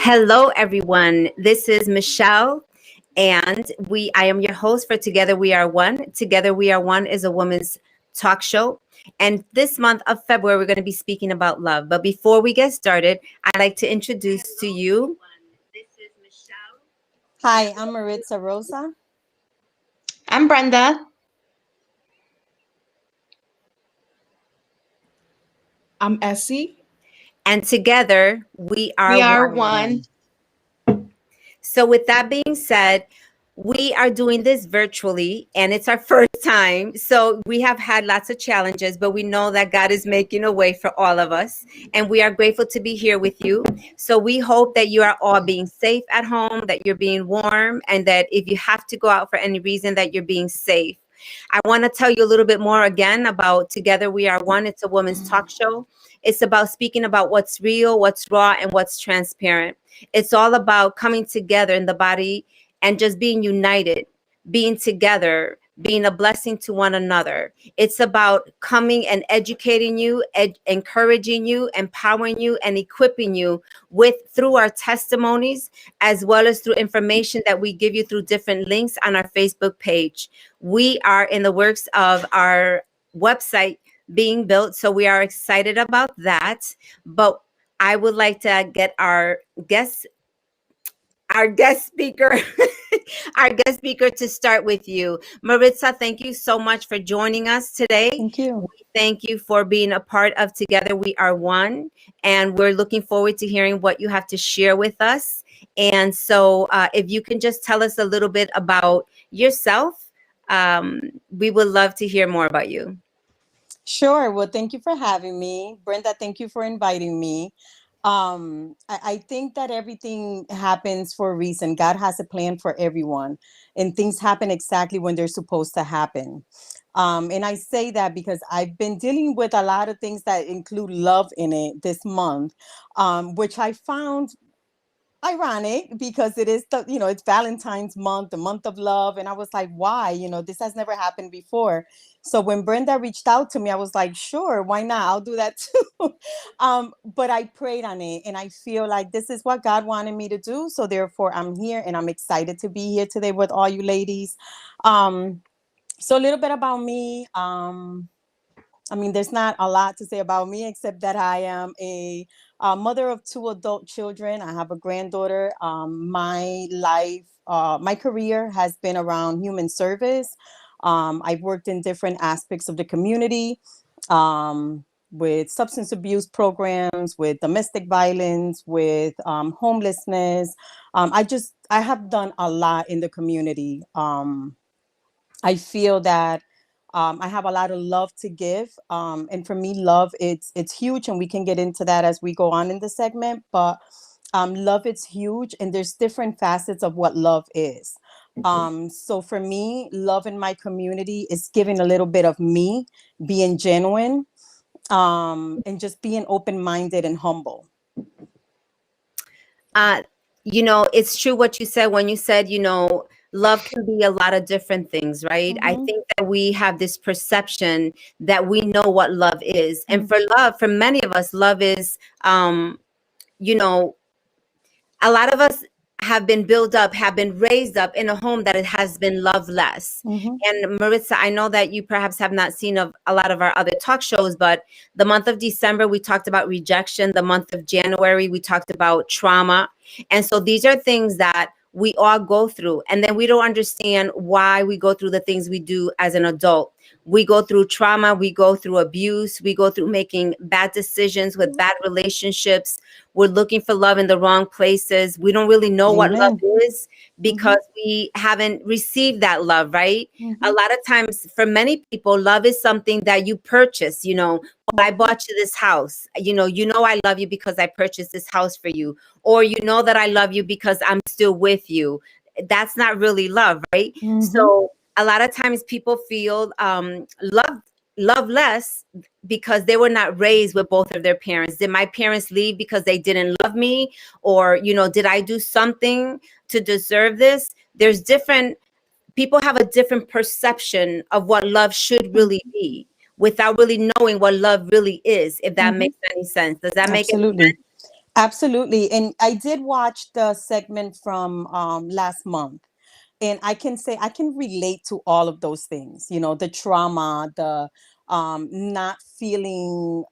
Hello, everyone. This is Michelle, and I am your host for Together We Are One. Together We Are One is a woman's talk show. And this month of February, we're going to be speaking about love. But before we get started, I'd like to introduce to you. Hi, I'm Maritza Rosa. I'm Brenda. I'm Essie. And together we are We are one. one. So with that being said, we are doing this virtually and it's our first time. So we have had lots of challenges, but we know that God is making a way for all of us. And we are grateful to be here with you. So we hope that you are all being safe at home, that you're being warm, and that if you have to go out for any reason, that you're being safe. I want to tell you a little bit more again about Together We Are One. It's a women's talk show. It's about speaking about what's real, what's raw, and what's transparent. It's all about coming together in the body and just being united, being together, being a blessing to one another. It's about coming and educating you, encouraging you, empowering you, and equipping you through our testimonies, as well as through information that we give you through different links on our Facebook page. We are in the works of our website being built, so we are excited about that. But I would like to get our guest speaker, our guest speaker to start with you. Maritza, thank you so much for joining us today. Thank you. Thank you for being a part of Together We Are One. And we're looking forward to hearing what you have to share with us. And so if you can just tell us a little bit about yourself, we would love to hear more about you. Sure. Well, thank you for having me. Brenda, thank you for inviting me. I think that everything happens for a reason. God has a plan for everyone, and things happen exactly when they're supposed to happen. And I say that because I've been dealing with a lot of things that include love in it this month, which I found ironic because it is it's Valentine's month, the month of love, and I was like, why? This has never happened before. So when Brenda reached out to me, I was like, sure, why not? I'll do that too. But I prayed on it, and I feel like this is what God wanted me to do. So therefore, I'm here, and I'm excited to be here today with all you ladies. So a little bit about me. There's not a lot to say about me except that I am a mother of 2 adult children. I have a granddaughter. My career has been around human service. I've worked in different aspects of the community, with substance abuse programs, with domestic violence, with homelessness. I have done a lot in the community. I feel that I have a lot of love to give. And for me, love, it's huge. And we can get into that as we go on in the segment. But love is huge. And there's different facets of what love is. So for me, love in my community is giving a little bit of me, being genuine, and just being open-minded and humble. It's true what you said when you said, love can be a lot of different things, right? Mm-hmm. I think that we have this perception that we know what love is. And for many of us, love is, a lot of us have been raised up in a home that it has been loveless. Mm-hmm. And Maritza, I know that you perhaps have not seen a lot of our other talk shows, but the month of December, we talked about rejection. The month of January, we talked about trauma. And so these are things that we all go through. And then we don't understand why we go through the things we do as an adult. We go through trauma, we go through abuse, we go through making bad decisions with bad relationships. We're looking for love in the wrong places. We don't really know what love is because we haven't received that love, right? A lot of times for many people, love is something that you purchase. I bought you this house. I love you because I purchased this house for you. Or that I love you because I'm still with you. That's not really love, right? So a lot of times people feel love less because they were not raised with both of their parents. Did my parents leave because they didn't love me? Or, did I do something to deserve this? People have a different perception of what love should really be without really knowing what love really is, if that makes any sense. Does that make any sense? Absolutely. And I did watch the segment from last month. And I can say I can relate to all of those things, you know, the trauma, the not feeling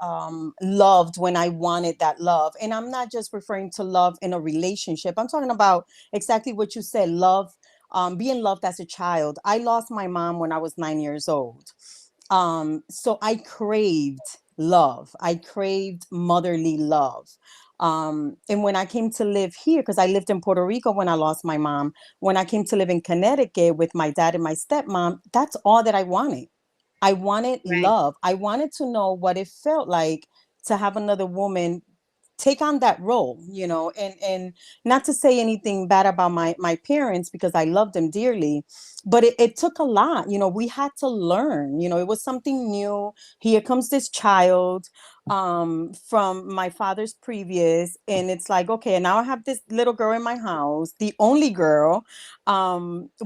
loved when I wanted that love. And I'm not just referring to love in a relationship. I'm talking about exactly what you said, love, being loved as a child. I lost my mom when I was 9 years old. So I craved love. I craved motherly love. And when I came to live here, because I lived in Puerto Rico when I lost my mom, when I came to live in Connecticut with my dad and my stepmom, that's all that I wanted. I wanted Right. love. I wanted to know what it felt like to have another woman take on that role, you know, and not to say anything bad about my parents, because I love them dearly, but it took a lot. You know, we had to learn, you know, it was something new. Here comes this child from my father's previous, and it's like, okay, now I have this little girl in my house, the only girl,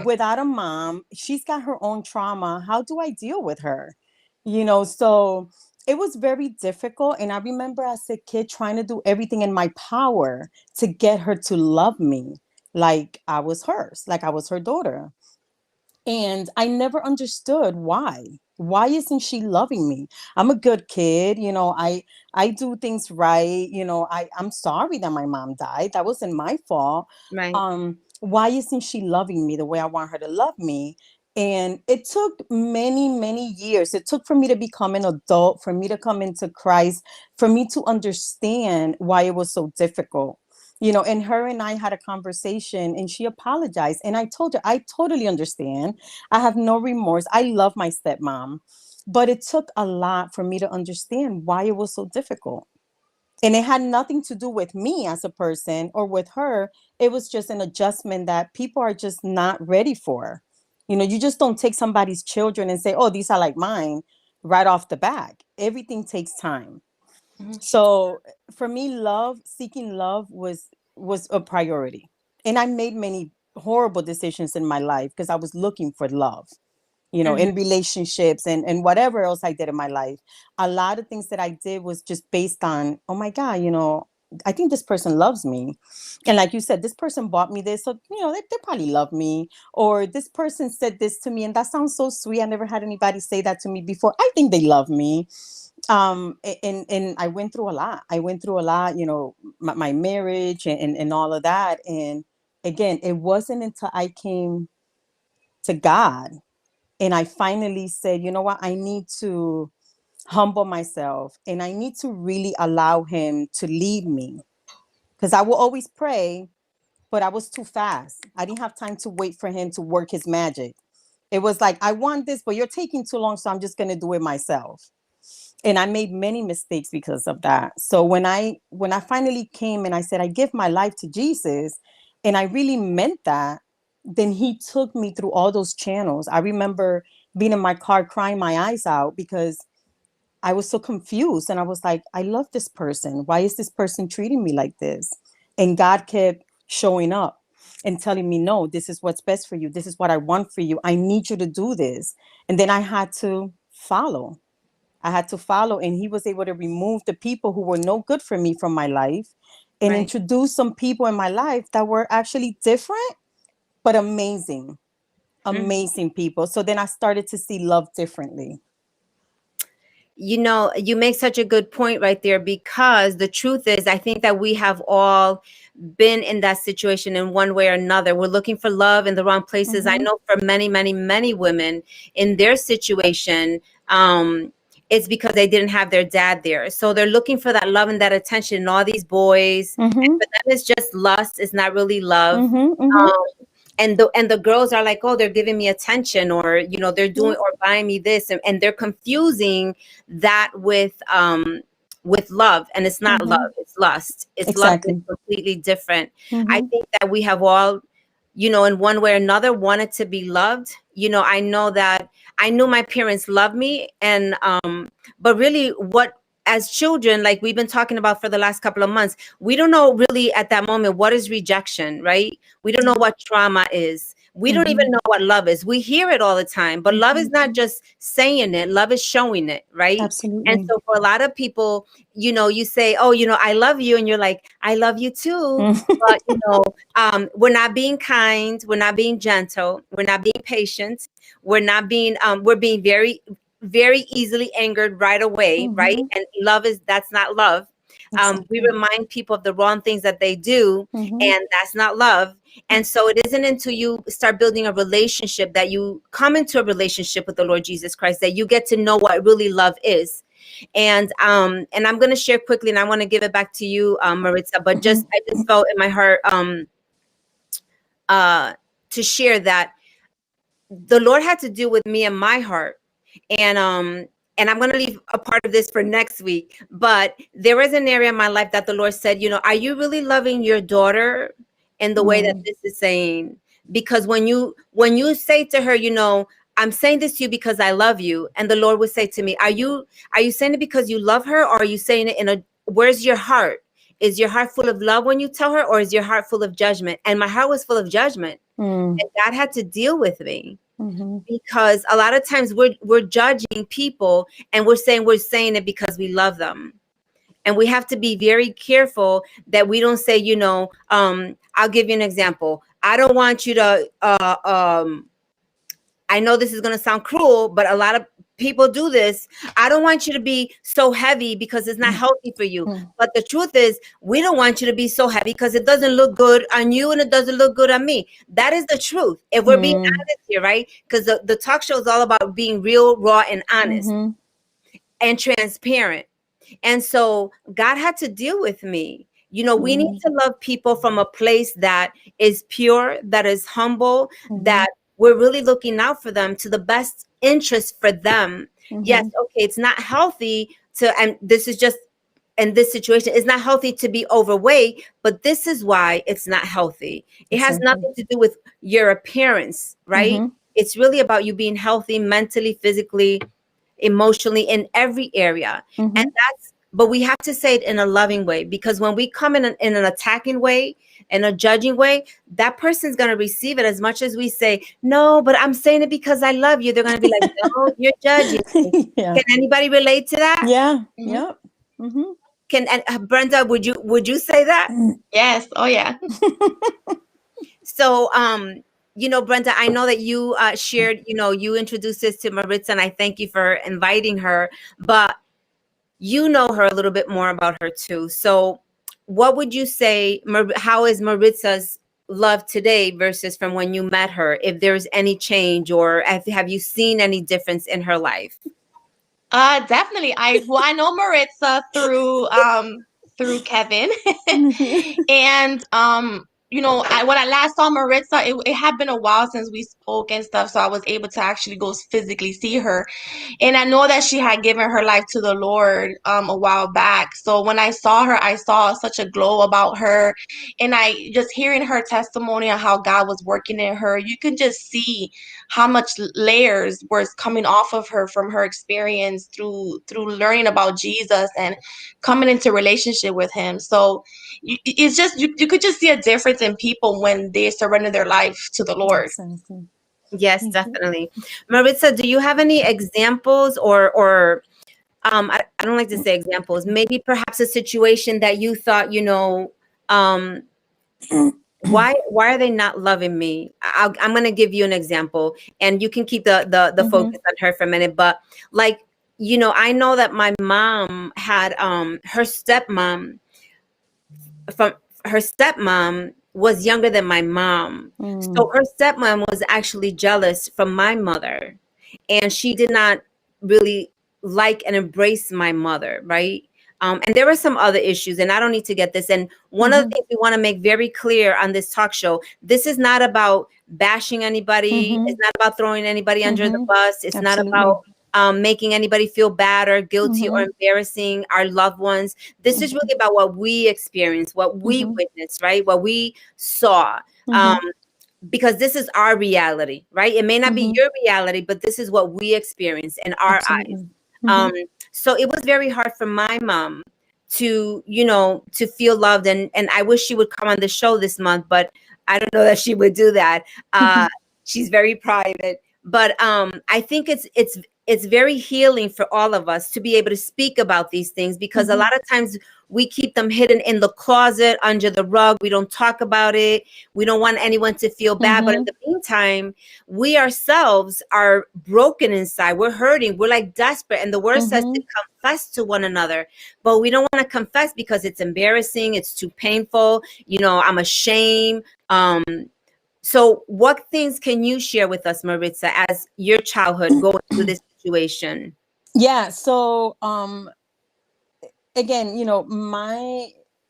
without a mom. She's got her own trauma. How do I deal with her? You know, so it was very difficult. And I remember as a kid trying to do everything in my power to get her to love me like I was hers, like I was her daughter. And I never understood why. Why isn't she loving me? I'm a good kid, you know, I do things right, you know, I'm sorry that my mom died. That wasn't my fault. Right. Why isn't she loving me the way I want her to love me? And it took many, many years. It took for me to become an adult, for me to come into Christ, for me to understand why it was so difficult. You know, and her and I had a conversation and she apologized. And I told her, I totally understand. I have no remorse. I love my stepmom. But it took a lot for me to understand why it was so difficult. And it had nothing to do with me as a person or with her. It was just an adjustment that people are just not ready for. You know, you just don't take somebody's children and say, oh, these are like mine right off the bat. Everything takes time. Mhm. So for me, love, seeking love was a priority. And I made many horrible decisions in my life because I was looking for love, you know, Mhm. in relationships and whatever else I did in my life. A lot of things that I did was just based on, oh my God, you know, I think this person loves me. And like you said, this person bought me this. So, you know, they probably love me. Or this person said this to me. And that sounds so sweet. I never had anybody say that to me before. I think they love me. And I went through a lot. I went through a lot, you know, my marriage and all of that. And again, it wasn't until I came to God and I finally said, you know what, I need to humble myself and I need to really allow him to lead me. Because I will always pray, but I was too fast. I didn't have time to wait for him to work his magic. It was like, I want this, but you're taking too long, so I'm just going to do it myself. And I made many mistakes because of that. So when I finally came and I said I give my life to Jesus, and I really meant that, then he took me through all those channels. I remember being in my car crying my eyes out because I was so confused, and I was like, I love this person. Why is this person treating me like this? And God kept showing up and telling me, no, this is what's best for you. This is what I want for you. I need you to do this. And then I had to follow. I had to follow, and he was able to remove the people who were no good for me from my life and Right. introduce some people in my life that were actually different, but amazing, Mhm. amazing people. So then I started to see love differently. You know, you make such a good point right there, because the truth is, I think that we have all been in that situation in one way or another. We're looking for love in the wrong places. I Mm-hmm. know for many, many, many women in their situation, it's because they didn't have their dad there. So they're looking for that love and that attention in all these boys. And Mm-hmm. for them, it's just lust. It's not really love. Mm-hmm. Mm-hmm. Um, and the girls are like, oh, they're giving me attention, or they're Yeah. doing or buying me this, and they're confusing that with love, and it's not love, Mm-hmm. it's lust. It's lust is Exactly. completely different. I Mm-hmm. think that we have all, in one way or another, wanted to be loved. I know that I knew my parents loved me, and but really, what, as children, like we've been talking about for the last couple of months, we don't know really at that moment what is rejection, right? We don't know Yeah. what trauma is. We don't even know what love is. We hear it all the time, but love is not just saying it. Love is showing it, right? Absolutely. And so for a lot of people, you say, oh, I love you. And you're like, I love you too. But, we're not being kind. We're not being gentle. We're not being patient. We're being very, very easily angered right away, right? And that's not love. We remind people of the wrong things that they do, and that's not love. And so it isn't until you start building a relationship, that you come into a relationship with the Lord Jesus Christ, that you get to know what really love is. And I'm going to share quickly, and I want to give it back to you, Maritza, but I just felt in my heart to share that the Lord had to deal with me in my heart. And I'm going to leave a part of this for next week, but there was an area in my life that the Lord said, are you really loving your daughter in the way that this is saying? Because when you say to her, I'm saying this to you because I love you. And the Lord would say to me, are you saying it because you love her? Or are you saying it where's your heart? Is your heart full of love when you tell her, or is your heart full of judgment? And my heart was full of judgment. And God had to deal with me. Because a lot of times we're judging people, and we're saying it because we love them. And we have to be very careful that we don't say, I'll give you an example. I don't want you to, I know this is going to sound cruel, but a lot of people do this. I don't want you to be so heavy because it's not healthy for you. But the truth is, we don't want you to be so heavy because it doesn't look good on you and it doesn't look good on me. That is the truth. If we're being honest here, right? Because the talk show is all about being real, raw, and honest and transparent. And so God had to deal with me. We need to love people from a place that is pure, that is humble, that we're really looking out for them, to the best interest for them. Yes, okay, it's not healthy and this is just in this situation, it's not healthy to be overweight, but this is why it's not healthy. It has nothing to do with your appearance, right? It's really about you being healthy mentally, physically, emotionally, in every area. But we have to say it in a loving way, because when we come in an attacking way, in a judging way, that person's going to receive it. As much as we say, no, but I'm saying it because I love you, they're going to be like, no, you're judging me. Can anybody relate to that? Yeah. Yeah. Brenda, would you say that? Yes. Oh, yeah. So, Brenda, I know that you shared, you introduced this to Maritza, and I thank you for inviting her, but you know her a little bit more about her too. So what would you say, how is Maritza's love today versus from when you met her? If there's any change, or have you seen any difference in her life? Definitely. I know Maritza through Kevin. And when I last saw Maritza, it had been a while since we spoke and stuff, so I was able to actually go physically see her. And I know that she had given her life to the Lord a while back. So when I saw her, I saw such a glow about her. And I just hearing her testimony on how God was working in her, you could just see how much layers was coming off of her from her experience through learning about Jesus and coming into relationship with him. So it's just you could just see a difference in people when they surrender their life to the Lord. Yes, definitely. Maritza, do you have any examples or I don't like to say examples, maybe perhaps a situation that you thought, why are they not loving me? I'm going to give you an example, and you can keep the focus on her for a minute. But I know that my mom had her stepmom was younger than my mom. So her stepmom was actually jealous from my mother, and she did not really like and embrace my mother, right? And there were some other issues, and I don't need to get this. And one of the things we want to make very clear on this talk show, this is not about bashing anybody. It's not about throwing anybody under the bus. It's not about making anybody feel bad or guilty or embarrassing our loved ones. This is really about what we experienced, what we witnessed, right? What we saw. Because this is our reality, right? It may not be your reality, but this is what we experience in our eyes. So it was very hard for my mom to feel loved. And I wish she would come on the show this month, but I don't know that she would do that. She's very private. But I think it's very healing for all of us to be able to speak about these things, because a lot of times we keep them hidden in the closet, under the rug. We don't talk about it. We don't want anyone to feel bad. But in the meantime, we ourselves are broken inside. We're hurting. We're like desperate. And the word says to confess to one another. But we don't want to confess because it's embarrassing. It's too painful. You know, I'm ashamed. So what things can you share with us, Maritza, as your childhood going through this situation? Yeah. So, again,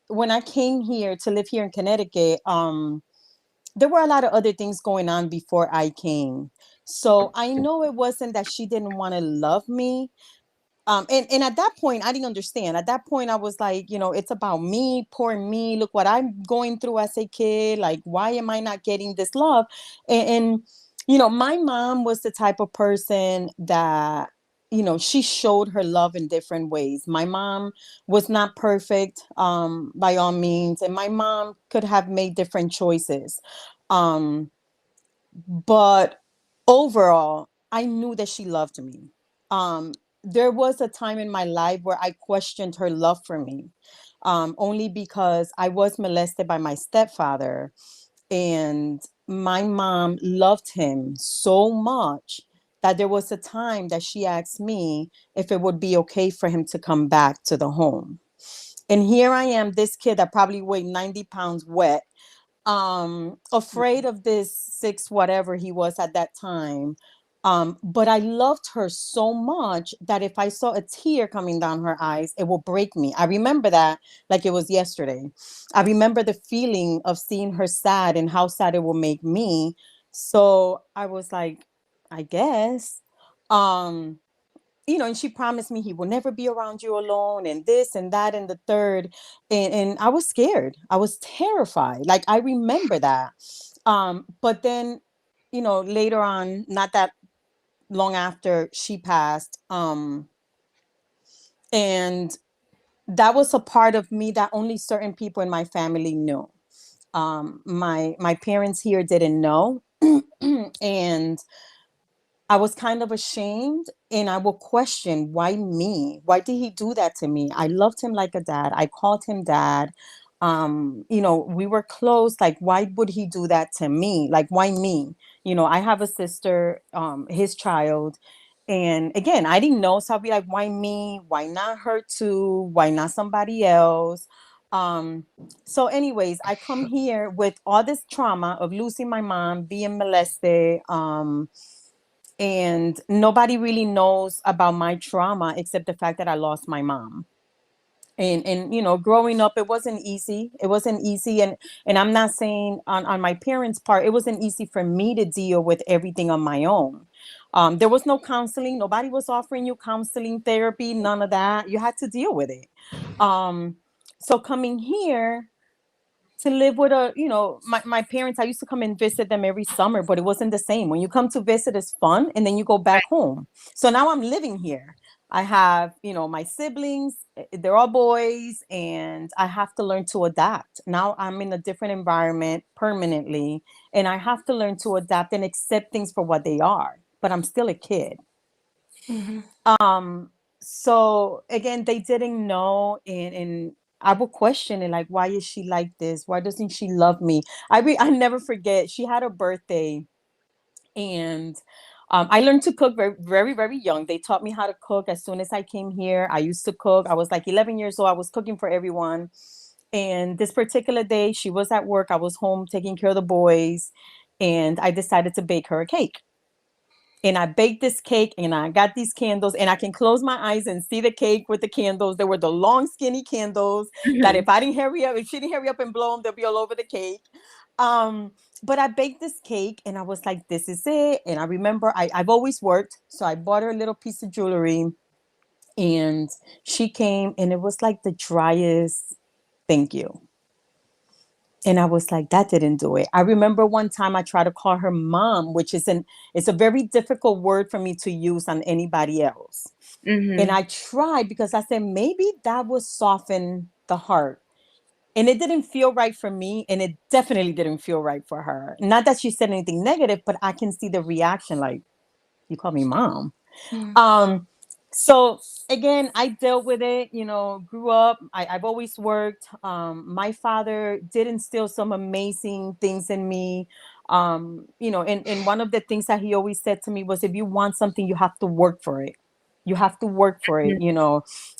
when I came here to live here in Connecticut, there were a lot of other things going on before I came. So I know it wasn't that she didn't want to love me. And at that point, I didn't understand. At that point, I was like, it's about me, poor me. Look what I'm going through as a kid. Like, why am I not getting this love? And my mom was the type of person that, she showed her love in different ways. My mom was not perfect, by all means. And my mom could have made different choices. But overall, I knew that she loved me. There was a time in my life where I questioned her love for me, only because I was molested by my stepfather, and my mom loved him so much that there was a time that she asked me if it would be okay for him to come back to the home. And here I am, this kid that probably weighed 90 pounds wet, afraid of this six whatever he was at that time. But I loved her so much that if I saw a tear coming down her eyes, it will break me. I remember that like it was yesterday. I remember the feeling of seeing her sad and how sad it will make me. So I was like, I guess. um and she promised me he will never be around you alone, and this and that and the third. And I was scared. I was terrified. Like, I remember that. But then, later on, not that long after she passed, and that was a part of me that only certain people in my family knew. My parents here didn't know. And I was kind of ashamed, and I will question, why me? Why did he do that to me? I loved him like a dad. I called him dad. We were close. Like, why would he do that to me? Like, why me? I have a sister, his child. And again, I didn't know. So I'll be like, why me? Why not her too? Why not somebody else? So anyways, I come here with all this trauma of losing my mom, being molested, and nobody really knows about my trauma except the fact that I lost my mom. And growing up, it wasn't easy. And I'm not saying on my parents' part, it wasn't easy for me to deal with everything on my own. There was no counseling. Nobody was offering you counseling, therapy, none of that. You had to deal with it. So coming here to live with my parents, I used to come and visit them every summer, but it wasn't the same. When you come to visit, it's fun, and then you go back home. So now I'm living here. I have, my siblings, they're all boys, and I have to learn to adapt. Now I'm in a different environment permanently, and I have to learn to adapt and accept things for what they are, but I'm still a kid. So again, they didn't know, and I would question it, like, why is she like this? Why doesn't she love me? I never forget, she had a birthday, and I learned to cook very, very, very young. They taught me how to cook as soon as I came here. I used to cook. I was like 11 years old. I was cooking for everyone. And this particular day, she was at work. I was home taking care of the boys, and I decided to bake her a cake. And I baked this cake, and I got these candles, and I can close my eyes and see the cake with the candles. They were the long, skinny candles that if she didn't hurry up and blow them, they'll be all over the cake. But I baked this cake, and I was like, this is it. And I remember I've always worked. So I bought her a little piece of jewelry, and she came, and it was like the driest thank you. And I was like, that didn't do it. I remember one time I tried to call her mom, which it's a very difficult word for me to use on anybody else. And I tried because I said, maybe that would soften the heart. And it didn't feel right for me, and it definitely didn't feel right for her. Not that she said anything negative, but I can see the reaction, like, you call me mom. Mm. So again, I dealt with it, grew up. I've always worked. My father did instill some amazing things in me. And one of the things that he always said to me was, if you want something, you have to work for it. You have to work for it.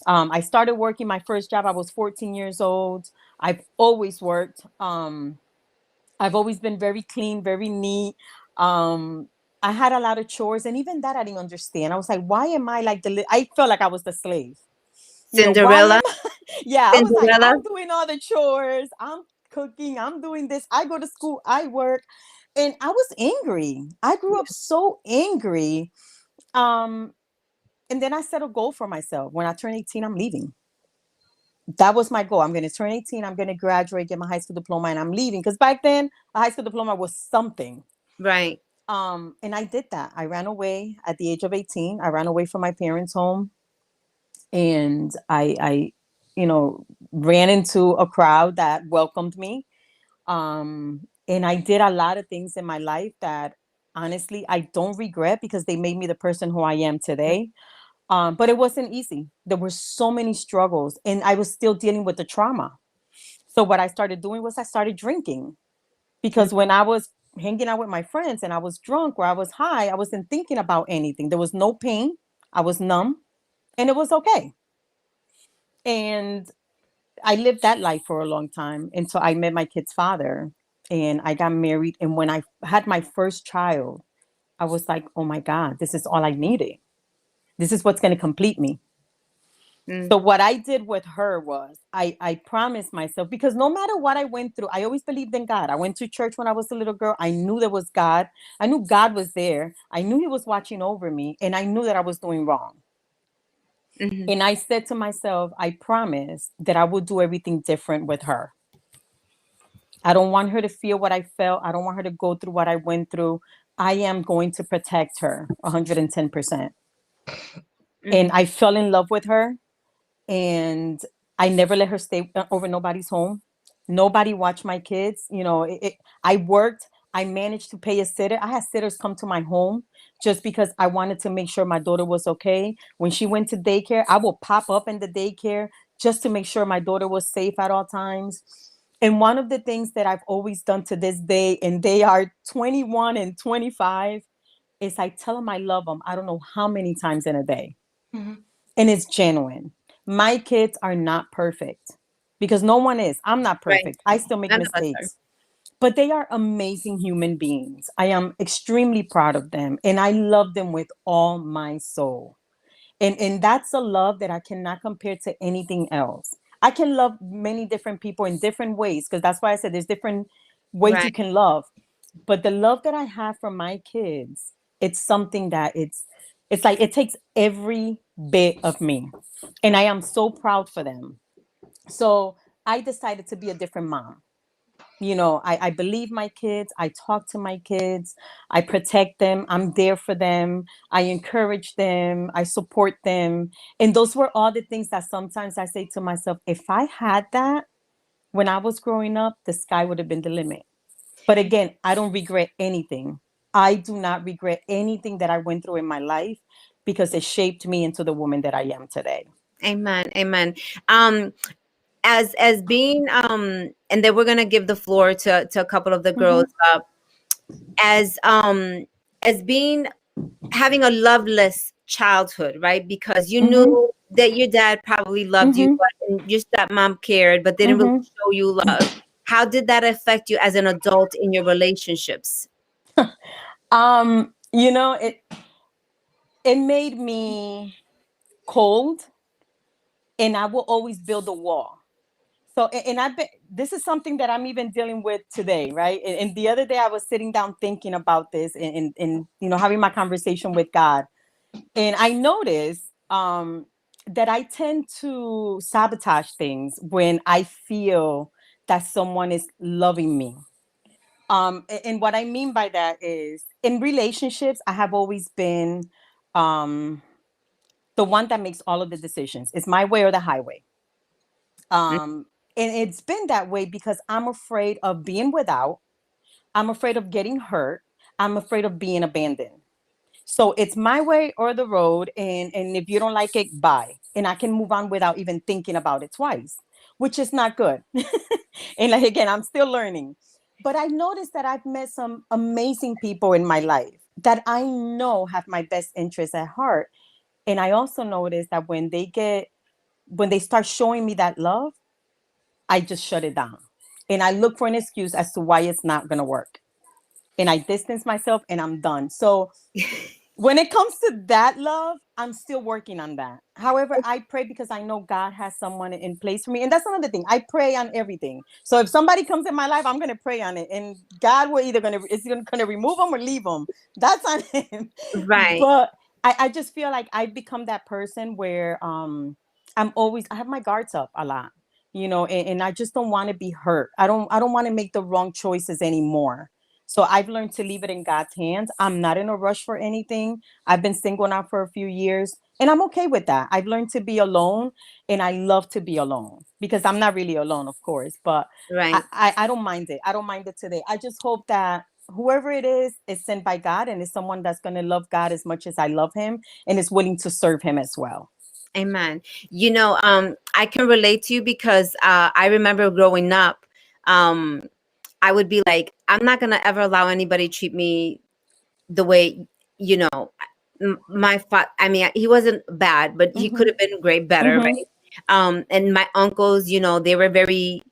I started working my first job. I was 14 years old. I've always worked. I've always been very clean, very neat. Um, I had a lot of chores, and even that I didn't understand. I was like, why am I like I felt like I was the slave. Why Cinderella. am I? Yeah, I was like, Cinderella. I'm doing all the chores, I'm cooking, I'm doing this. I go to school, I work, and I was angry. I grew up so angry. Um, and then I set a goal for myself. When I turn 18, I'm leaving. That was my goal. I'm going to turn 18. I'm going to graduate, get my high school diploma, and I'm leaving. Because back then, a high school diploma was something. Right. And I did that. I ran away at the age of 18. I ran away from my parents' home, and I ran into a crowd that welcomed me. And I did a lot of things in my life that honestly I don't regret, because they made me the person who I am today. But it wasn't easy. There were so many struggles, and I was still dealing with the trauma. So what I started doing was I started drinking, because when I was hanging out with my friends and I was drunk or I was high, I wasn't thinking about anything. There was no pain. I was numb, and it was okay. And I lived that life for a long time until I met my kid's father, and I got married. And when I had my first child, I was like, oh my God, this is all I needed. This is what's going to complete me. Mm. So what I did with her was I promised myself, because no matter what I went through, I always believed in God. I went to church when I was a little girl. I knew there was God. I knew God was there. I knew he was watching over me, and I knew that I was doing wrong. Mhm. And I said to myself, I promise that I will do everything different with her. I don't want her to feel what I felt. I don't want her to go through what I went through. I am going to protect her 110%. And Mhm. I fell in love with her, and I never let her stay over nobody's home. Nobody watched my kids. I worked. I managed to pay a sitter. I had sitters come to my home just because I wanted to make sure my daughter was okay. When she went to daycare, I will pop up in the daycare just to make sure my daughter was safe at all times. And one of the things that I've always done to this day, and they are 21 and 25, is I tell them I love them. I don't know how many times in a day. Mhm. And it's genuine. My kids are not perfect, because no one is. I'm not Right. perfect. I still make None of us are. mistakes, but they are amazing human beings. I am extremely proud of them, and I love them with all my soul. And that's a love that I cannot compare to anything else. I can love many different people in different ways, because that's why I said there's different ways you Right. can love. But the love that I have for my kids, it's something that it's like it takes every bit of me. And I am so proud for them. So I decided to be a different mom. I believe my kids. I talk to my kids. I protect them. I'm there for them. I encourage them. I support them. And those were all the things that sometimes I say to myself, if I had that when I was growing up, the sky would have been the limit. But again, I don't regret anything. I do not regret anything that I went through in my life, because it shaped me into the woman that I am today. Amen. Amen. Um, as being and then we're gonna give the floor to a couple of the girls. Mhm, Uh, as as being having a loveless childhood, right? Because you mhm, knew that your dad probably loved you, mhm, but and your stepmom cared, but didn't really mhm. show you love. How did that affect you as an adult in your relationships? It made me cold, and I will always build a wall. So, and I bet this is something that I'm even dealing with today, right? And the other day I was sitting down thinking about this, and having my conversation with God. And I noticed that I tend to sabotage things when I feel that someone is loving me. And what I mean by that is, in relationships, I have always been um, the one that makes all of the decisions. It's my way or the highway. Um, And it's been that way because I'm afraid of being without. I'm afraid of getting hurt. I'm afraid of being abandoned. So it's my way or the road. And if you don't like it, bye. And I can move on without even thinking about it twice, which is not good. And like, again, I'm still learning. But I noticed that I've met some amazing people in my life that I know have my best interests at heart. And I also noticed that when they start showing me that love, I just shut it down. And I look for an excuse as to why it's not going to work. And I distance myself and I'm done. So when it comes to that love, I'm still working on that. However, I pray because I know God has someone in place for me. And that's another thing. I pray on everything. So if somebody comes in my life, I'm going to pray on it. And God will either is going to remove them or leave them. That's on him. Right. But I just feel like I've become that person where I have my guards up a lot, and I just don't want to be hurt. I don't want to make the wrong choices anymore. So I've learned to leave it in God's hands. I'm not in a rush for anything. I've been single now for a few years and I'm okay with that. I've learned to be alone and I love to be alone because I'm not really alone, of course, but Right. I don't mind it. I don't mind it today. I just hope that whoever it is sent by God and is someone that's going to love God as much as I love him and is willing to serve him as well. Amen. I can relate to you because I remember growing up, um, I would be like, I'm not gonna ever allow anybody treat me the way, you know, my father. I mean, he wasn't bad, but he could have been great, better, Mm-hmm. right? And my uncles, they were very.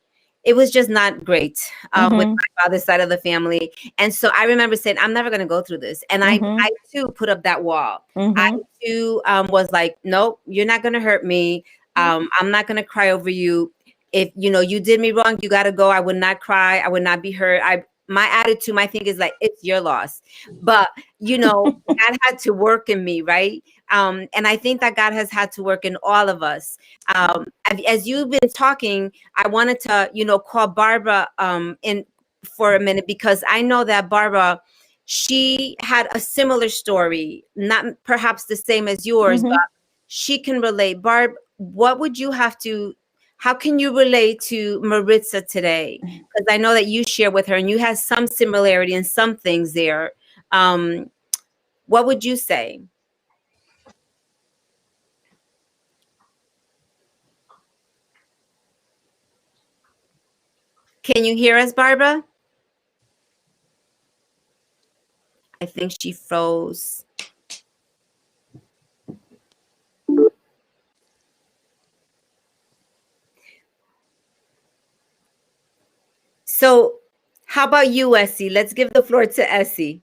It was just not great with Mm-hmm. my father's side of the family, and so I remember saying, "I'm never gonna go through this," and I Mm-hmm. too put up that wall. I Mm-hmm. too was like, "Nope, you're not gonna hurt me. I'm not gonna cry over you. If you did me wrong, you gotta go. I would not cry. I would not be hurt. My attitude, my thing is like, it's your loss. But God had to work in me, right? And I think that God has had to work in all of us. As you've been talking, I wanted to, call Barbara in for a minute because I know that Barbara, she had a similar story, not perhaps the same as yours, but Mm-hmm. she can relate. Barb, what would you have to? How can you relate to Maritza today? Because I know that you share with her and you have some similarity in some things there. What would you say? Can you hear us, Barbara? I think she froze. So how about you, Essie? Let's give the floor to Essie.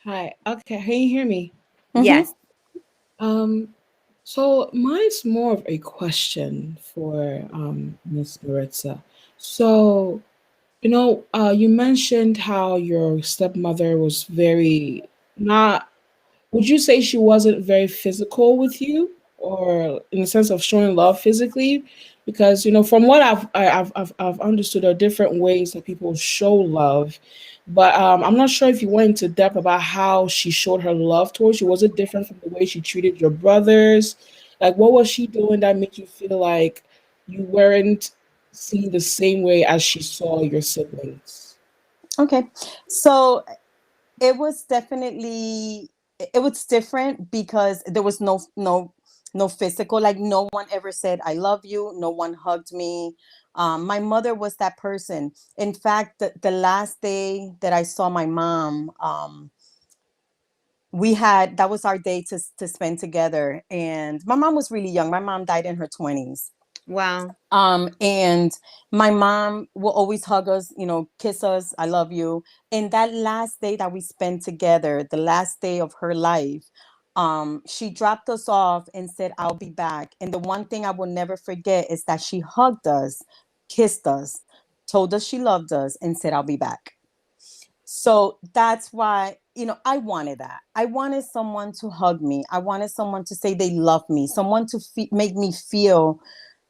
Hi. Okay. Can you hear me? Mm-hmm. Yes. Um, so mine's more of a question for Miss Maritza. So, you mentioned how your stepmother was very not, would you say she wasn't very physical with you, or in the sense of showing love physically? Because from what I've understood, there are different ways that people show love, but I'm not sure if you went into depth about how she showed her love towards you. Was it different from the way she treated your brothers? Like, what was she doing that made you feel like you weren't seen the same way as she saw your siblings? Okay. So it was different because there was no physical, like no one ever said I love you, no one hugged me. My mother was that person. In fact, the last day that I saw my mom, that was our day to spend together, and my mom was really young. My mom died in her 20s. Wow. And my mom will always hug us, kiss us, I love you. And that last day that we spent together, the last day of her life, she dropped us off and said, I'll be back. And the one thing I will never forget is that she hugged us, kissed us, told us she loved us, and said, I'll be back. So that's why, I wanted that. I wanted someone to hug me. I wanted someone to say they love me, someone to make me feel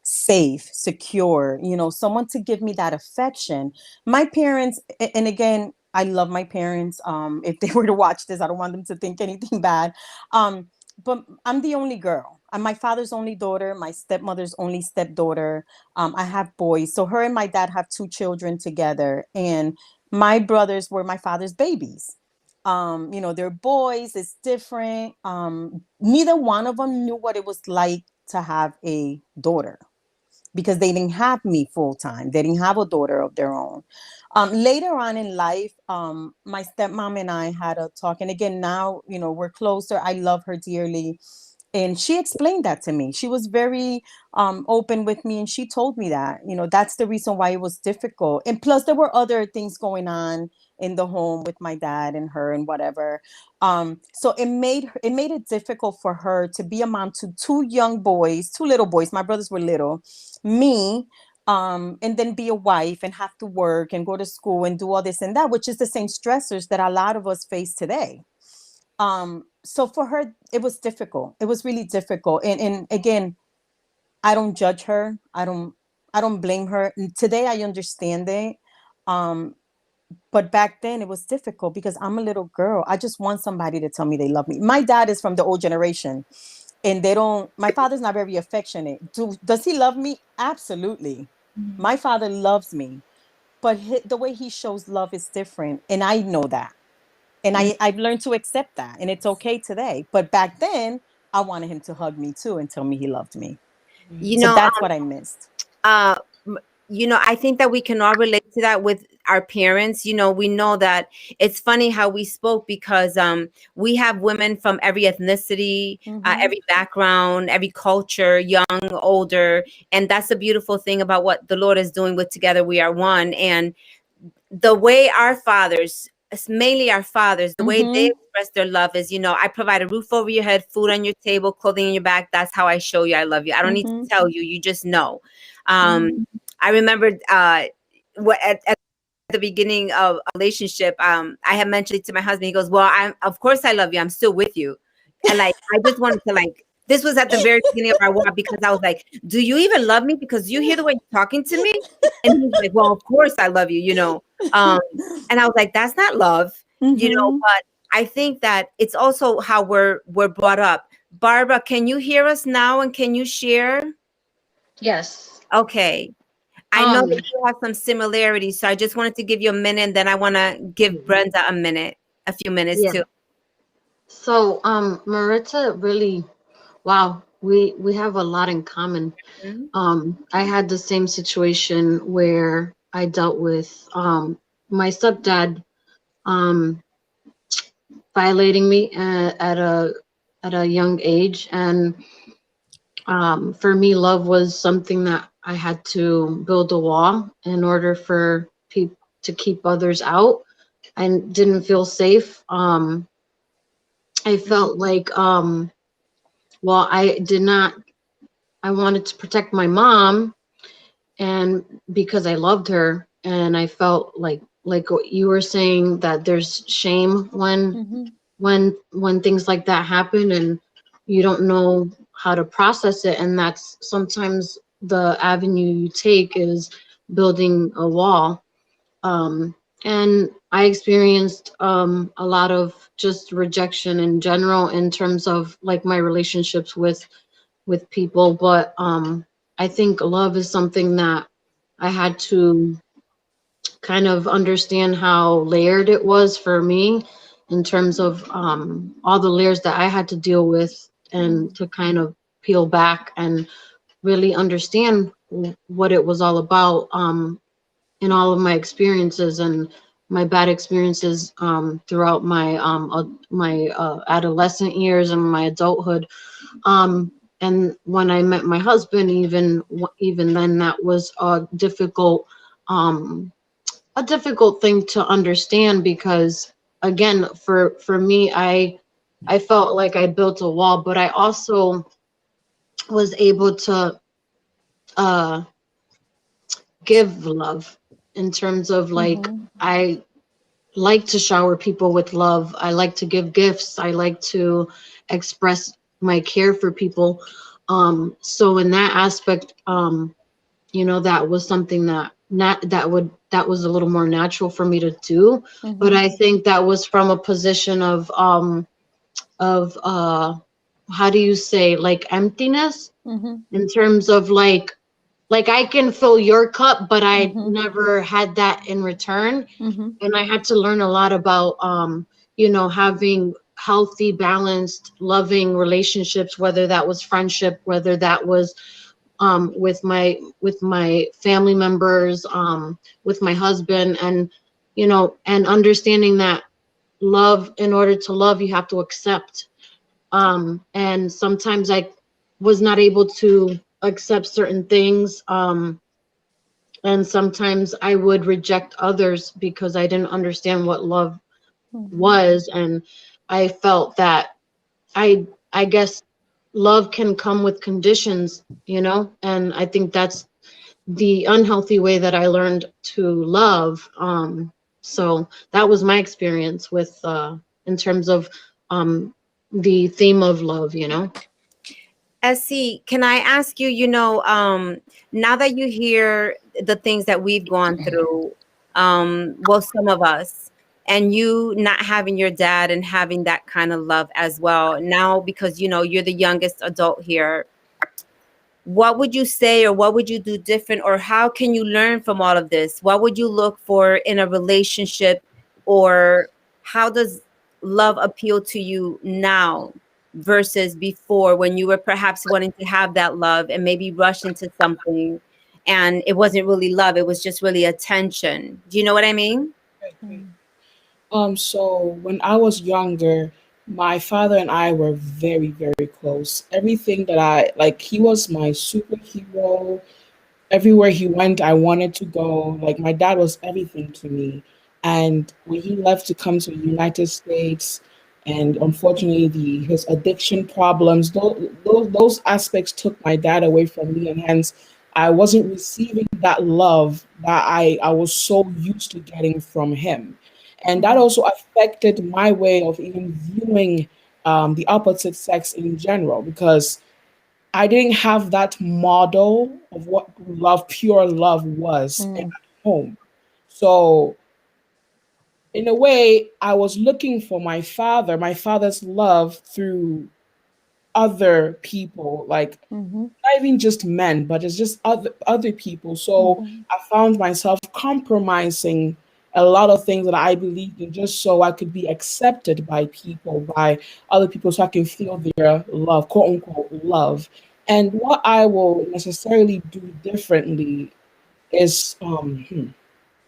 safe, secure, someone to give me that affection. My parents, and again, I love my parents. If they were to watch this, I don't want them to think anything bad. But I'm the only girl. I'm my father's only daughter, my stepmother's only stepdaughter. I have boys. So her and my dad have 2 children together. And my brothers were my father's babies. You know, they're boys, it's different. Neither one of them knew what it was like to have a daughter, because they didn't have me full time. They didn't have a daughter of their own. Later on in life, my stepmom and I had a talk. And again, now, you know, we're closer. I love her dearly. And she explained that to me. She was very open with me. And she told me that, you know, that's the reason why it was difficult. And plus, there were other things going on in the home with my dad and her and whatever. So it made it difficult for her to be a mom to 2 young boys, 2 little boys. My brothers were little. Me, and then be a wife and have to work and go to school and do all this and that, which is the same stressors that a lot of us face today. So for her, it was difficult. It was really difficult. And again, I don't judge her. I don't blame her. And today I understand it. But back then it was difficult because I'm a little girl. I just want somebody to tell me they love me. My dad is from the old generation, and my father's not very affectionate. Does he love me? Absolutely. My father loves me, but the way he shows love is different. And I know that. And I've learned to accept that. And it's okay today. But back then, I wanted him to hug me too and tell me he loved me. You So know, that's what I missed. you know, I think that we can all relate to that with our parents. You know, we know that it's funny how we spoke, because we have women from every ethnicity, every background, every culture, young, older. And that's the beautiful thing about what the Lord is doing with Together We Are One. And the way our fathers, mainly our fathers, the way they express their love is, you know, I provide a roof over your head, food on your table, clothing on your back. That's how I show you I love you. I don't need to tell you. You just know. I remember at the beginning of a relationship, I had mentioned it to my husband. He goes, well, of course I love you. I'm still with you. And like, I just wanted to this was at the very beginning of our walk, because I was like, do you even love me? Because you hear the way you're talking to me. And he's like, well, of course I love you, you know. And I was like, that's not love, you know, but I think that it's also how we're brought up. Barbara, can you hear us now, and can you share? Yes. Okay. I know that you have some similarities, so I just wanted to give you a minute, and then I want to give Brenda a few minutes too. So, Maritza, really, wow, we have a lot in common. I had the same situation where I dealt with my stepdad violating me at a young age, and for me, love was something that I had to build a wall in order for people to keep others out. I didn't feel safe. I felt like, well, I wanted to protect my mom, and because I loved her, and I felt like what you were saying, that there's shame when things like that happen, and you don't know how to process it. And that's sometimes the avenue you take, is building a wall. And I experienced a lot of just rejection in general, in terms of like my relationships with people. But I think love is something that I had to kind of understand how layered it was for me, in terms of all the layers that I had to deal with, and to kind of peel back and really understand what it was all about, in all of my experiences and my bad experiences throughout my adolescent years and my adulthood. And when I met my husband, even then, that was a difficult thing to understand, because again, for me, I felt like I built a wall, but I also was able to give love, in terms of like, I like to shower people with love. I like to give gifts. I like to express my care for people. So in that aspect, you know, that was something that was a little more natural for me to do. But I think that was from a position of how do you say, like emptiness Mm-hmm. in terms of like I can fill your cup, but I Mm-hmm. never had that in return. Mm-hmm. And I had to learn a lot about having healthy, balanced, loving relationships, whether that was friendship, whether that was with my family members, with my husband, and and understanding that love, in order to love, you have to accept. And sometimes I was not able to accept certain things. And sometimes I would reject others because I didn't understand what love Mm-hmm. was. And I felt that I guess love can come with conditions, and I think that's the unhealthy way that I learned to love. So that was my experience with in terms of the theme of love. Essie, can I ask you, now that you hear the things that we've gone through, well, some of us, and you not having your dad and having that kind of love as well, now because, you're the youngest adult here, what would you say, or what would you do different, or how can you learn from all of this? What would you look for in a relationship, or how does love appeal to you now versus before, when you were perhaps wanting to have that love and maybe rush into something and it wasn't really love, it was just really attention? Do you know what I mean? Great, great. So when I was younger, my father and I were very, very close. Everything that I like, he was my superhero. Everywhere he went, I wanted to go. Like my dad was everything to me. And when he left to come to the United States, and unfortunately, his addiction problems, those aspects took my dad away from me, and hence I wasn't receiving that love that I was so used to getting from him, and that also affected my way of even viewing the opposite sex in general, because I didn't have that model of what love, pure love was at Mm-hmm. home. So, in a way, I was looking for my father's love through other people, like Mm-hmm. not even just men, but it's just other people. So Mm-hmm. I found myself compromising a lot of things that I believed in just so I could be accepted by people, by other people, so I can feel their love, quote unquote love. And what I will necessarily do differently is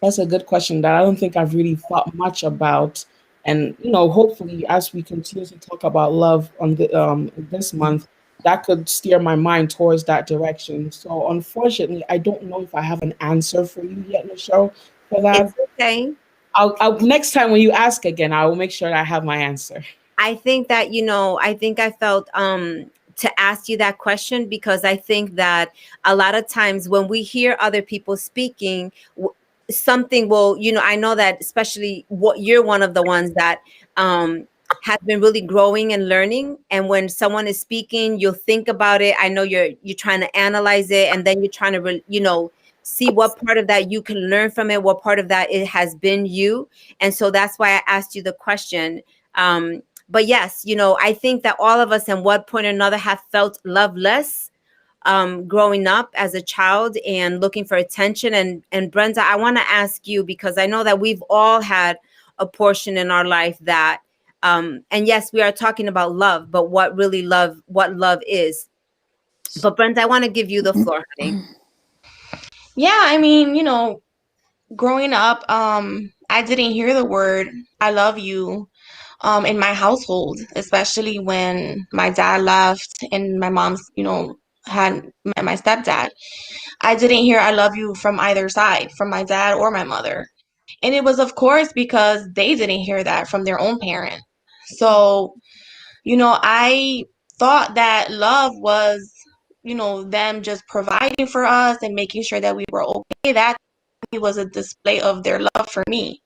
that's a good question that I don't think I've really thought much about. And hopefully, as we continue to talk about love on this month, that could steer my mind towards that direction. So, unfortunately, I don't know if I have an answer for you yet, Michelle. For that, It's okay. I'll next time when you ask again, I will make sure that I have my answer. I think that, I think I felt to ask you that question because I think that a lot of times when we hear other people speaking, something will, I know that especially what you're one of the ones that has been really growing and learning. And when someone is speaking, you'll think about it. I know you're trying to analyze it, and then you're trying to, see what part of that you can learn from it, what part of that it has been you. And so that's why I asked you the question. But yes, I think that all of us at one point or another have felt loveless growing up as a child and looking for attention. And Brenda, I want to ask you, because I know that we've all had a portion in our life that, and yes, we are talking about love, but what love is. But Brenda, I want to give you the floor, honey. Yeah, I mean, growing up, I didn't hear the word "I love you" in my household, especially when my dad left and my mom's, had met my stepdad. I didn't hear "I love you" from either side, from my dad or my mother. And it was, of course, because they didn't hear that from their own parent. So, I thought that love was, them just providing for us and making sure that we were okay. That was a display of their love for me.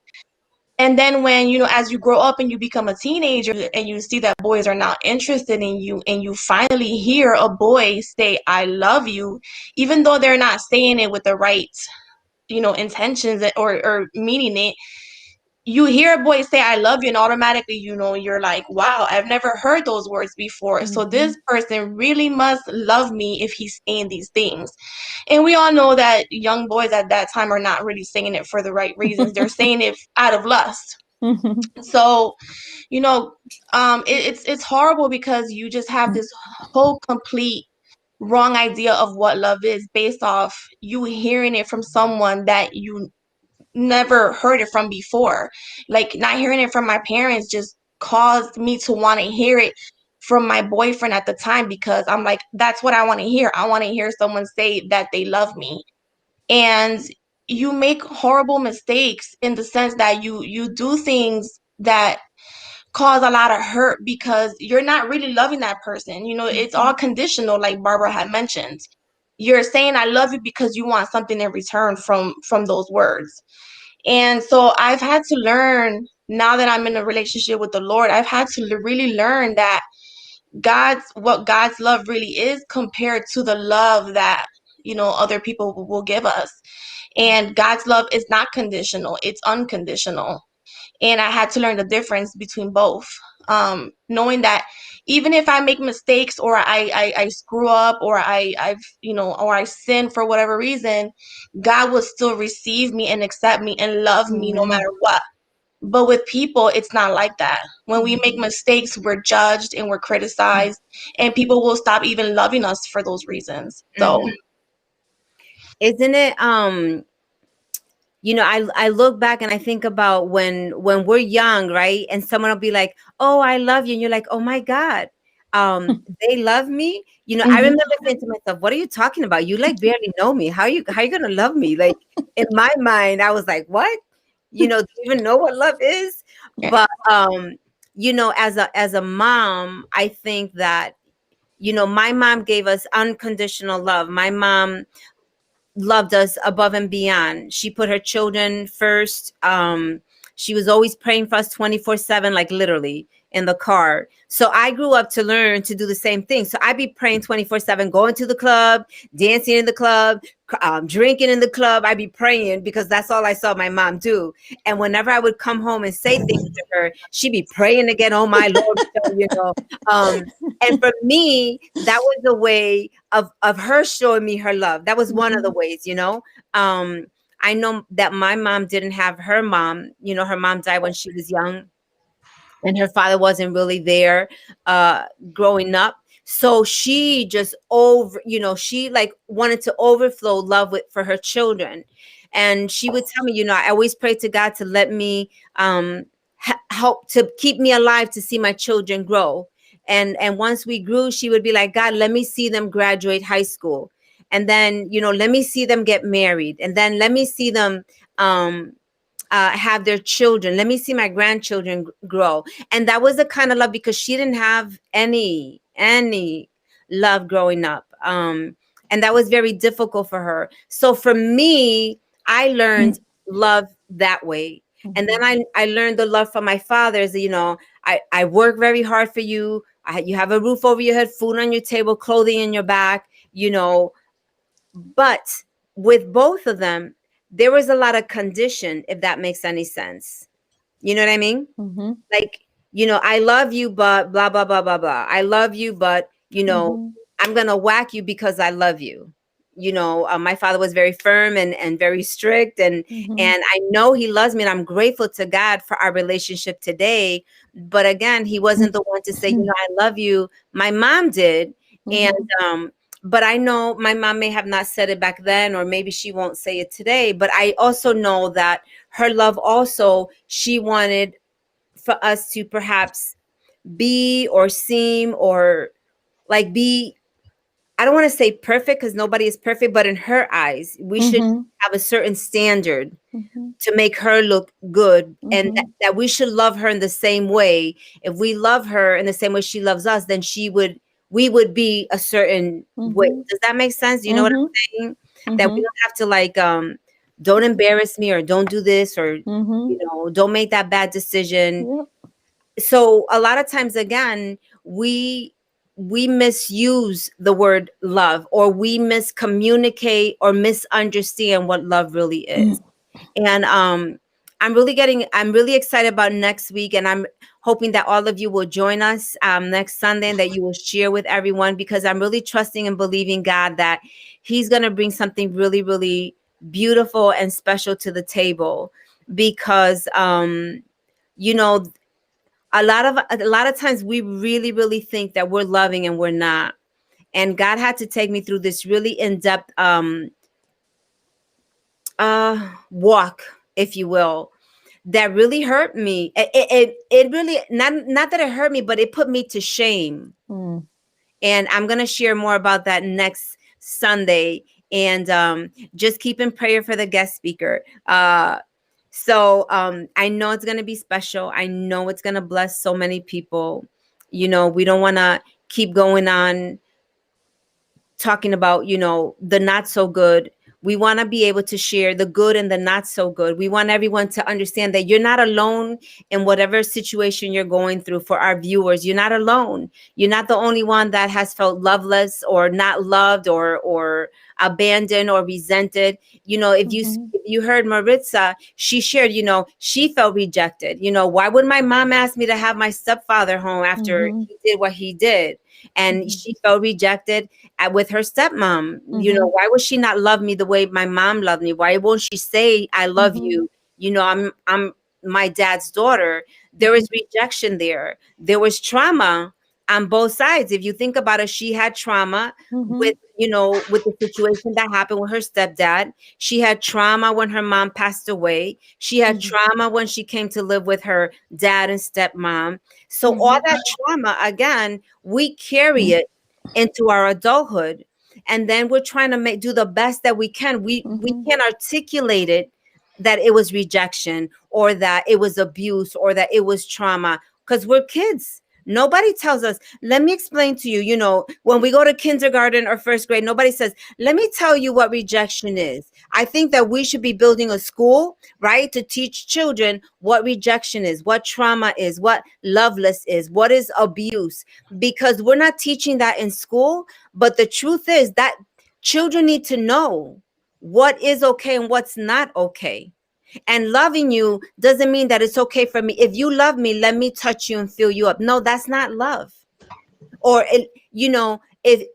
And then when, as you grow up and you become a teenager and you see that boys are not interested in you, and you finally hear a boy say, "I love you," even though they're not saying it with the right, intentions or meaning it, you hear a boy say I love you, and automatically, you're like, wow, I've never heard those words before. So this person really must love me if he's saying these things. And we all know that young boys at that time are not really saying it for the right reasons. They're saying it out of lust. So, it's horrible because you just have this whole complete wrong idea of what love is based off you hearing it from someone that you never heard it from before. Like, not hearing it from my parents just caused me to want to hear it from my boyfriend at the time, because I'm like, that's what I want to hear. I want to hear someone say that they love me. And you make horrible mistakes in the sense that you do things that cause a lot of hurt because you're not really loving that person. It's all conditional, like Barbara had mentioned. You're saying I love you because you want something in return from those words. And so I've had to learn, now that I'm in a relationship with the Lord, I've had to really learn that what God's love really is compared to the love that, other people will give us. And God's love is not conditional, it's unconditional. And I had to learn the difference between both. Knowing that even if I make mistakes, or I screw up, or or I sin for whatever reason, God will still receive me and accept me and love me no matter what. But with people, it's not like that. When we make mistakes, we're judged and we're criticized, and people will stop even loving us for those reasons. So, isn't it, I look back and I think about when we're young, right? And someone will be like, "Oh, I love you," and you're like, "Oh my God, they love me." I remember saying to myself, "What are you talking about? You like barely know me. How you gonna love me?" Like, in my mind, I was like, "What? Do you even know what love is?" But as a mom, I think that my mom gave us unconditional love. My mom loved us above and beyond. She put her children first. She was always praying for us 24/7, like literally in the car. So I grew up to learn to do the same thing. So I'd be praying 24/7, going to the club, dancing in the club, drinking in the club. I'd be praying because that's all I saw my mom do. And whenever I would come home and say things to her, she'd be praying again, "Oh my Lord," And for me, that was a way of her showing me her love. That was one of the ways, I know that my mom didn't have her mom. Her mom died when she was young, and her father wasn't really there growing up. So she just she like wanted to overflow love for her children. And she would tell me, I always pray to God to let me help to keep me alive to see my children grow. And once we grew, she would be like, "God, let me see them graduate high school. And then, let me see them get married. And then let me see them have their children. Let me see my grandchildren grow." And that was the kind of love, because she didn't have any love growing up. And that was very difficult for her. So for me, I learned love that way. And then I learned the love from my father is, I work very hard for you. You have a roof over your head, food on your table, clothing in your back, but with both of them, there was a lot of condition, if that makes any sense. You know what I mean? Like, I love you, but blah, blah, blah, blah, blah. I love you, but, I'm going to whack you because I love you. My father was very firm and very strict. And I know he loves me, and I'm grateful to God for our relationship today. But again, he wasn't the one to say, "I love you." My mom did. And, but I know my mom may have not said it back then, or maybe she won't say it today. But I also know that her love also, she wanted for us to perhaps be or seem or like be, I don't want to say perfect because nobody is perfect, but in her eyes, we should have a certain standard to make her look good, and that we should love her in the same way. If we love her in the same way she loves us, then we would be a certain way. Does that make sense? You know what I'm saying? That we don't have to like, don't embarrass me, or don't do this, or, don't make that bad decision. So a lot of times, again, we misuse the word love, or we miscommunicate or misunderstand what love really is. And I'm really excited about next week, and I'm hoping that all of you will join us next Sunday and that you will share with everyone, because I'm really trusting and believing God that He's going to bring something really, really beautiful and special to the table. Because, you know, a lot of times we really, really think that we're loving and we're not. And God had to take me through this really in-depth walk, if you will, that really hurt me. It really, not that it hurt me, but it put me to shame. Mm. And I'm going to share more about that next Sunday. And just keep in prayer for the guest speaker. So I know it's going to be special. I know it's going to bless so many people. You know, we don't want to keep going on talking about, you know, the not so good. We want to be able to share the good and the not so good. We want everyone to understand that you're not alone in whatever situation you're going through. For our viewers, you're not alone. You're not the only one that has felt loveless or not loved or abandoned or resented. You know, if you heard Maritza, she shared, you know, she felt rejected. You know, why would my mom ask me to have my stepfather home after he did what he did? And she felt rejected with her stepmom. You know, why would she not love me the way my mom loved me? Why won't she say, I love you? You know, I'm my dad's daughter. There is rejection there. There was trauma on both sides. If you think about it, she had trauma with, you know, with the situation that happened with her stepdad. She had trauma when her mom passed away. She had trauma when she came to live with her dad and stepmom. So all that trauma, again, we carry it into our adulthood, and then we're trying to do the best that we can. We can't articulate it, that it was rejection or that it was abuse or that it was trauma, because we're kids. Nobody tells us, let me explain to you, you know, when we go to kindergarten or first grade, nobody says, let me tell you what rejection is. I think that we should be building a school, right, to teach children what rejection is, what trauma is, what loveless is, what is abuse, because we're not teaching that in school. But the truth is that children need to know what is okay and what's not okay. And loving you doesn't mean that it's okay for me. If you love me, let me touch you and fill you up. No, that's not love. Or, you know, if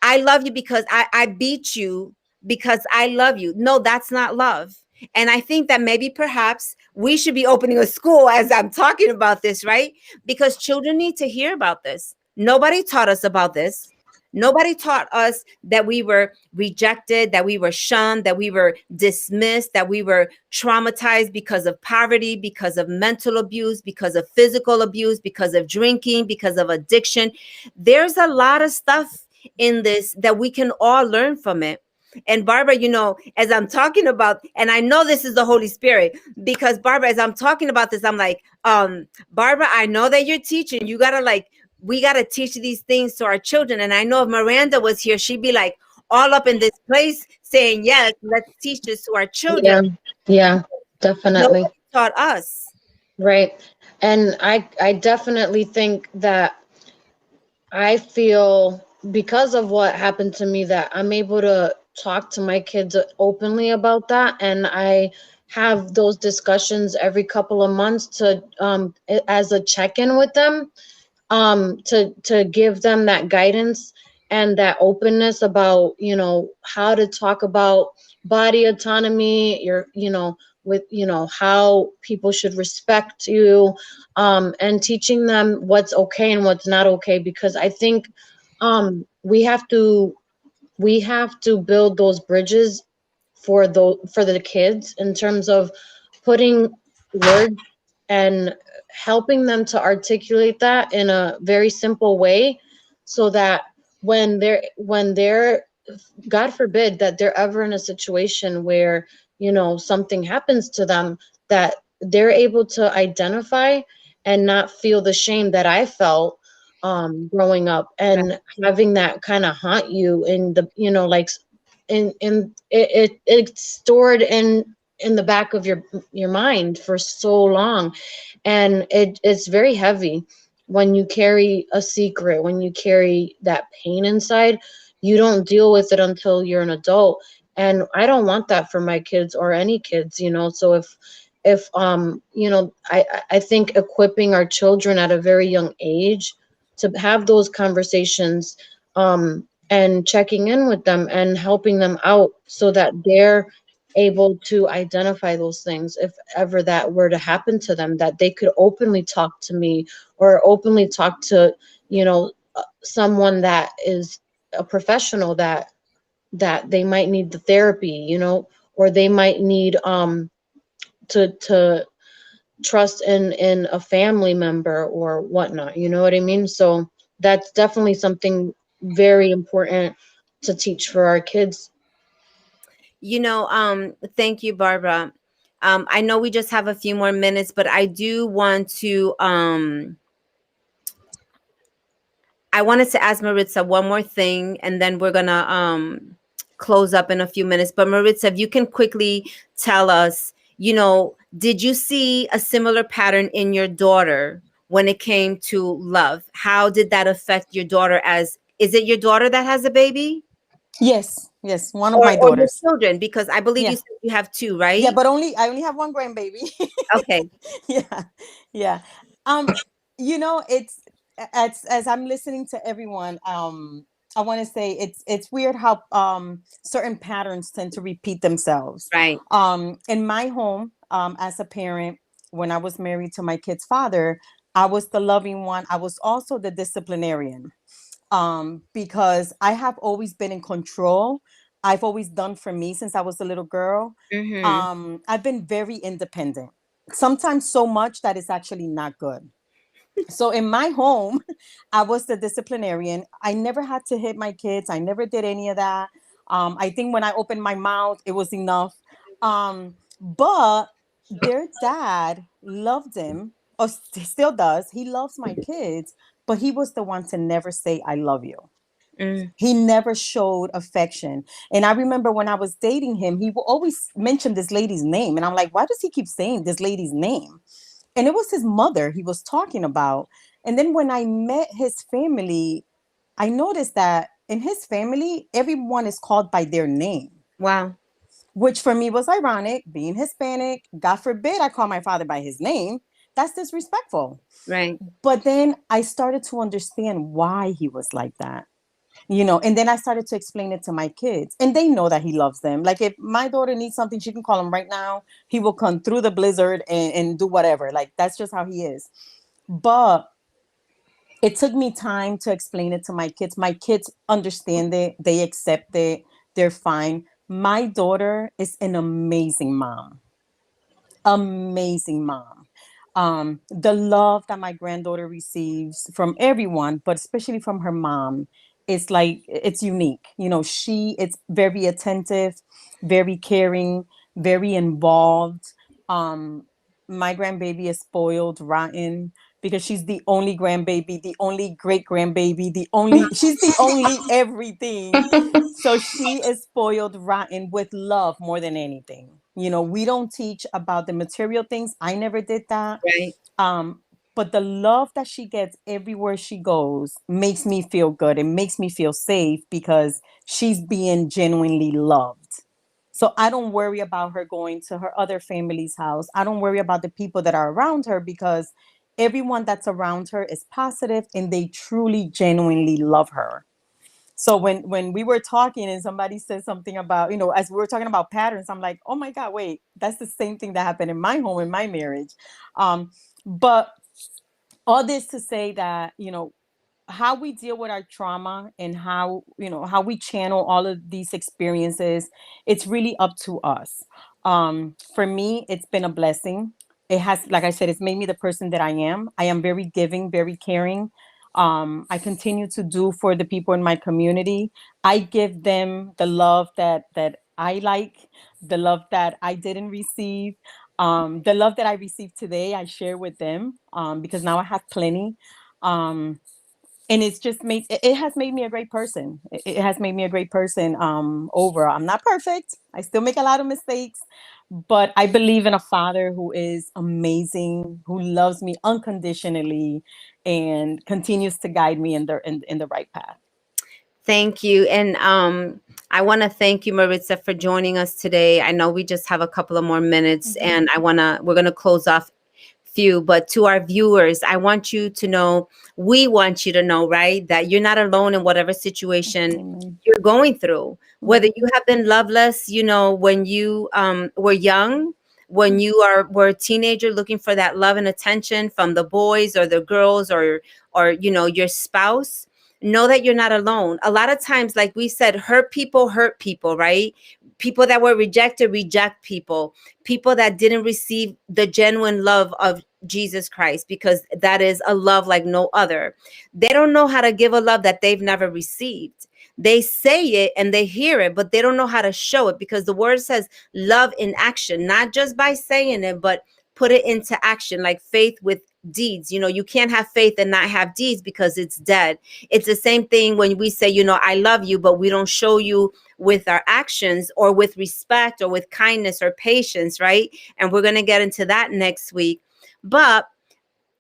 I love you because I beat you because I love you. No, that's not love. And I think that maybe perhaps we should be opening a school as I'm talking about this, right? Because children need to hear about this. Nobody taught us about this. Nobody taught us that we were rejected, that we were shunned, that we were dismissed, that we were traumatized because of poverty, because of mental abuse, because of physical abuse, because of drinking, because of addiction. There's a lot of stuff in this that we can all learn from it. And Barbara, you know, as I'm talking about, and I know this is the Holy Spirit, because Barbara, as I'm talking about this, I'm like, Barbara, I know that you're teaching. You gotta we got to teach these things to our children. And I know if Miranda was here, she'd be like all up in this place saying, yes, let's teach this to our children. Yeah, definitely. Nobody taught us. Right. And I definitely think that I feel, because of what happened to me, that I'm able to talk to my kids openly about that. And I have those discussions every couple of months to as a check-in with them, to give them that guidance and that openness about, you know, how to talk about body autonomy, with, how people should respect you, and teaching them what's okay and what's not okay. Because I think we have to build those bridges for the kids, in terms of putting words and helping them to articulate that in a very simple way, so that when they're God forbid that they're ever in a situation where, something happens to them, that they're able to identify and not feel the shame that I felt growing up, and having that kind of haunt you in the, like in it's stored in the back of your mind for so long. And it's very heavy when you carry a secret, when you carry that pain inside. You don't deal with it until you're an adult. And I don't want that for my kids or any kids, so if I think equipping our children at a very young age to have those conversations, and checking in with them and helping them out so that they're able to identify those things if ever that were to happen to them, that they could openly talk to me or openly talk to someone that is a professional, that they might need the therapy, or they might need to trust in a family member or whatnot. You know what I mean? So that's definitely something very important to teach for our kids. Thank you, Barbara. I know we just have a few more minutes, but I do want to I wanted to ask Maritza one more thing, and then we're gonna close up in a few minutes. But Maritza, if you can quickly tell us, did you see a similar pattern in your daughter when it came to love? How did that affect your daughter? Is it your daughter that has a baby? Yes, one of Or my your daughters. children? Because I believe you Yeah. said you have two, Yeah, right? but I only have one grandbaby. Okay. Yeah. Yeah. It's as I'm listening to everyone, I want to say it's weird how certain patterns tend to repeat themselves. Right. In my home, as a parent, when I was married to my kid's father, I was the loving one. I was also the disciplinarian, because I have always been in control. I've always done for me since I was a little girl. Mm-hmm. I've been very independent, sometimes so much that it's actually not good. So in my home, I was the disciplinarian. I never had to hit my kids. I never did any of that. I think when I opened my mouth, it was enough. But their dad loved him, or still does. He loves my kids, but he was the one to never say, I love you. Mm. He never showed affection. And I remember when I was dating him, he would always mention this lady's name. And I'm like, why does he keep saying this lady's name? And it was his mother he was talking about. And then when I met his family, I noticed that in his family, everyone is called by their name, Wow. which for me was ironic. Being Hispanic, God forbid I call my father by his name. That's disrespectful. Right. But then I started to understand why he was like that. And then I started to explain it to my kids, and they know that he loves them. Like, if my daughter needs something, she can call him right now. He will come through the blizzard and do whatever. Like, that's just how he is. But it took me time to explain it to my kids. My kids understand it, they accept it, they're fine. My daughter is an amazing mom. Amazing mom. The love that my granddaughter receives from everyone, but especially from her mom, is like, it's unique. It's very attentive, very caring, very involved. Um, my grandbaby is spoiled rotten because she's the only grandbaby, the only great grandbaby, she's the only everything. So she is spoiled rotten with love more than anything. We don't teach about the material things. I never did that. Right. Um, but the love that she gets everywhere she goes makes me feel good. It makes me feel safe because she's being genuinely loved. So I don't worry about her going to her other family's house. I don't worry about the people that are around her because everyone that's around her is positive and they truly, genuinely love her. So when we were talking and somebody said something about, as we were talking about patterns, I'm like, oh my God, wait, that's the same thing that happened in my home, in my marriage. But all this to say that, how we deal with our trauma and how we channel all of these experiences, it's really up to us. For me, it's been a blessing. It has, like I said, it's made me the person that I am. I am very giving, very caring. I continue to do for the people in my community. I give them the love that I like, the love that I didn't receive. The love that I received today, I share with them, because now I have plenty. And it's just it has made me a great person. It has made me a great person. Overall, I'm not perfect. I still make a lot of mistakes, but I believe in a father who is amazing, who loves me unconditionally and continues to guide me in the right path. Thank you. And I want to thank you, Maritza, for joining us today. I know we just have a couple of more minutes, and we're going to close off few, but to our viewers, I want you to know, we want you to know, right, that you're not alone in whatever situation Amen. you're going through. Whether you have been loveless, when you were young, when you were a teenager looking for that love and attention from the boys or the girls or your spouse, know that you're not alone. A lot of times, like we said, hurt people, right? People that were rejected reject people. People that didn't receive the genuine love of Jesus Christ, because that is a love like no other. They don't know how to give a love that they've never received. They say it and they hear it, but they don't know how to show it, because the word says love in action, not just by saying it, but put it into action, like faith with deeds. You can't have faith and not have deeds, because it's dead. It's the same thing when we say, I love you, but we don't show you with our actions or with respect or with kindness or patience, right? And we're going to get into that next week. But,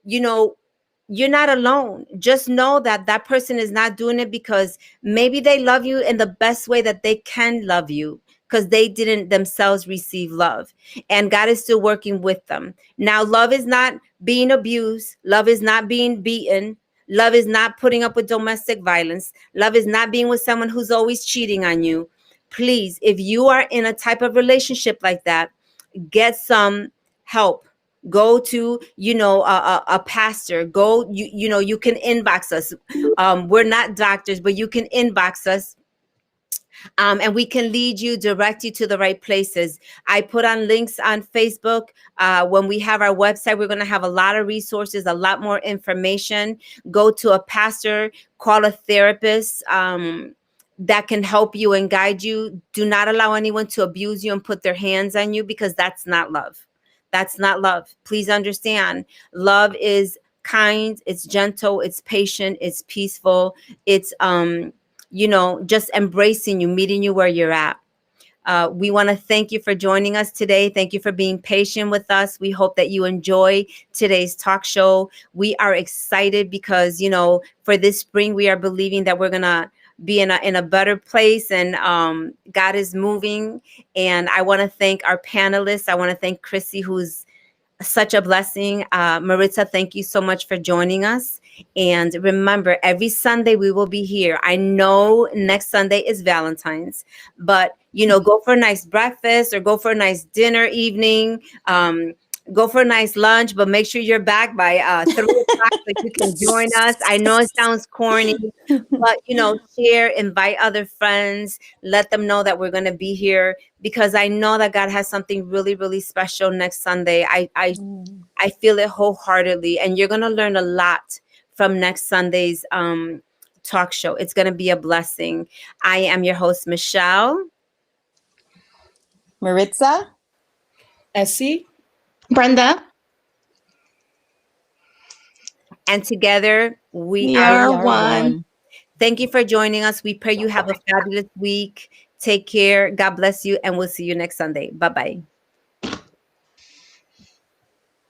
you're not alone. Just know that that person is not doing it because maybe they love you in the best way that they can love you, because they didn't themselves receive love, and God is still working with them. Now, love is not being abused. Love is not being beaten. Love is not putting up with domestic violence. Love is not being with someone who's always cheating on you. Please, if you are in a type of relationship like that, get some help. Go to a pastor. Go, you can inbox us. We're not doctors, but you can inbox us, and we can lead you, direct you to the right places. I put on links on Facebook. When we have our website, we're going to have a lot of resources, a lot more information. Go to a pastor, call a therapist that can help you and guide you. Do not allow anyone to abuse you and put their hands on you, because that's not love. That's not love. Please understand, love is kind, it's gentle, it's patient, it's peaceful, it's just embracing you, meeting you where you're at. We want to thank you for joining us today. Thank you for being patient with us. We hope that you enjoy today's talk show. We are excited because, for this spring, we are believing that we're going to be in a better place, and God is moving. And I want to thank our panelists. I want to thank Chrissy, who's such a blessing. Maritza, thank you so much for joining us. And remember, every Sunday we will be here. I know next Sunday is Valentine's, but go for a nice breakfast or go for a nice dinner evening. Go for a nice lunch, but make sure you're back by 3 o'clock so you can join us. I know it sounds corny, but share, invite other friends, let them know that we're going to be here, because I know that God has something really, really special next Sunday. I feel it wholeheartedly, and you're going to learn a lot from next Sunday's talk show. It's going to be a blessing. I am your host, Michelle. Maritza? Essie? Brenda, And together we you're are one. Thank you for joining us. We pray you have a fabulous week. Take care. God bless you. And we'll see you next Sunday. Bye-bye.